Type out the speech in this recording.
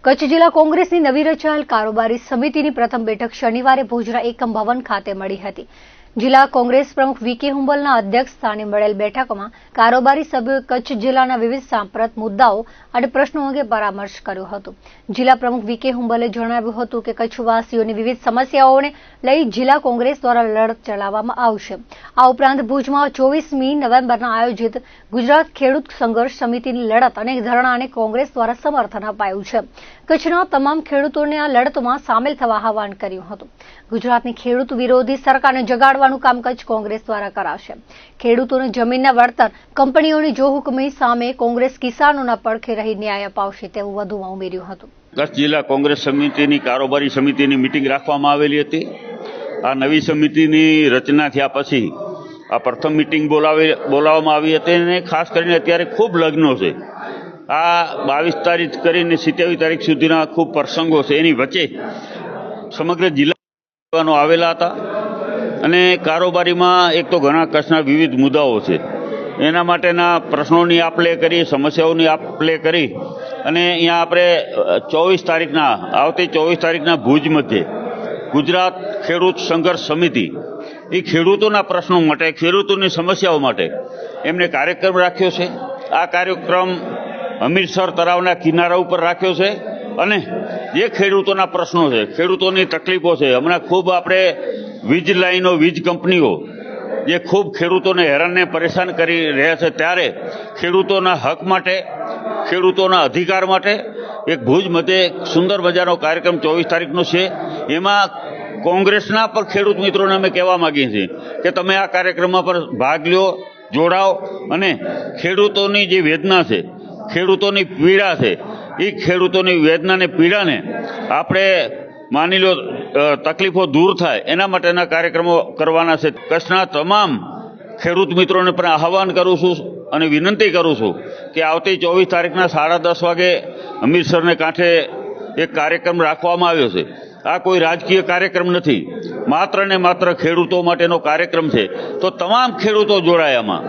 કચ્છ જિલ્લા કોંગ્રેસની નવી રચાયેલ કારોબારી સમિતિની પ્રથમ બેઠક શનિવારે ભોજરા એકમ ભવન ખાતે મળી હતી। જિલ્લા કોંગ્રેસ પ્રમુખ વી.કે. હુંબલના અધ્યક્ષ સ્થાને મળેલ બેઠકમાં કારોબારી સભ્યોએ કચ્છ જિલ્લાના વિવિધ સાંપ્રત મુદ્દાઓ અને પ્રશ્નો અંગે પરામર્શ કર્યો હતો। જિલ્લા પ્રમુખ વી.કે. હુંબલે જણાવ્યું હતું કે કચ્છવાસીઓની વિવિધ સમસ્યાઓને લઈ જિલ્લા કોંગ્રેસ દ્વારા લડત ચલાવવામાં આવશે। આ ઉપરાંત ભુજમાં 24મી નવેમ્બરના આયોજિત ગુજરાત ખેડૂત સંઘર્ષ સમિતિની લડત અને ધરણાને કોંગ્રેસ દ્વારા સમર્થન અપાયું છે। કચ્છના તમામ ખેડૂતોને આ લડતમાં સામેલ થવા આહવાન કર્યું હતું। ગુજરાતની ખેડૂત વિરોધી સરકારને જગાડવાનું કામ કચ્છ કોંગ્રેસ દ્વારા કરાશે। ખેડૂતોને જમીનના વળતર કંપનીઓની જોહુકમી સામે કોંગ્રેસ કિસાનોના પડખે રહી ન્યાય અપાવશે તેવું વધુમાં ઉમેર્યું હતું। કચ્છ જિલ્લા કોંગ્રેસ સમિતિની કારોબારી સમિતિની મિટિંગ રાખવામાં આવેલી હતી। આ નવી સમિતિની રચના થયા પછી આ પ્રથમ મિટિંગ બોલાવવામાં આવી હતી અને ખાસ કરીને અત્યારે ખૂબ લગ્નો છે। આ 22 તારીખ કરીને 27 તારીખ સુધીના ખૂબ પ્રસંગો છે। એની વચ્ચે સમગ્ર જિલ્લા આવેલા હતા અને કારોબારીમાં એક તો ઘણા કચ્છના વિવિધ મુદ્દાઓ છે, એના માટેના પ્રશ્નોની આપ-લે કરી, સમસ્યાઓની આપ-લે કરી અને અહીંયા આપણે 24 તારીખના આવતી 24 તારીખના ભુજ મધ્યે ગુજરાત ખેડૂત સંઘર્ષ સમિતિ એ ખેડૂતોના પ્રશ્નો માટે, ખેડૂતોની સમસ્યાઓ માટે એમને કાર્યક્રમ રાખ્યો છે। આ કાર્યક્રમ હમીરસર તળાવના કિનારા ઉપર રાખ્યો છે અને જે ખેડૂતોના પ્રશ્નો છે, ખેડૂતોની તકલીફો છે, હમણાં ખૂબ આપણે વીજ લાઈનો, વીજ કંપનીઓ જે ખૂબ ખેડૂતોને હેરાનને પરેશાન કરી રહ્યા છે, ત્યારે ખેડૂતોના હક માટે, ખેડૂતોના અધિકાર માટે એક ભુજ મધ્યે સુંદર મજાનો કાર્યક્રમ 24 તારીખનો છે। એમાં કોંગ્રેસના પણ ખેડૂત મિત્રોને અમે કહેવા માંગીએ છીએ કે તમે આ કાર્યક્રમમાં પણ ભાગ લો, જોડાઓ અને ખેડૂતોની જે વેદના છે, ખેડૂતોની પીડા છે, એ ખેડૂતોની વેદનાને પીડાને આપણે માની લો તકલીફો દૂર થાય એના માટેના કાર્યક્રમો કરવાના છે। કચ્છના તમામ ખેડૂત મિત્રોને પણ આહવાન કરું છું અને વિનંતી કરું છું કે આવતી 24 તારીખના 10:30 વાગે હમીરસરને કાંઠે એક કાર્યક્રમ રાખવામાં આવ્યો છે। આ કોઈ રાજકીય કાર્યક્રમ નથી, માત્ર ને માત્ર ખેડૂતો માટેનો કાર્યક્રમ છે। તો તમામ ખેડૂતો જોડાય આમાં।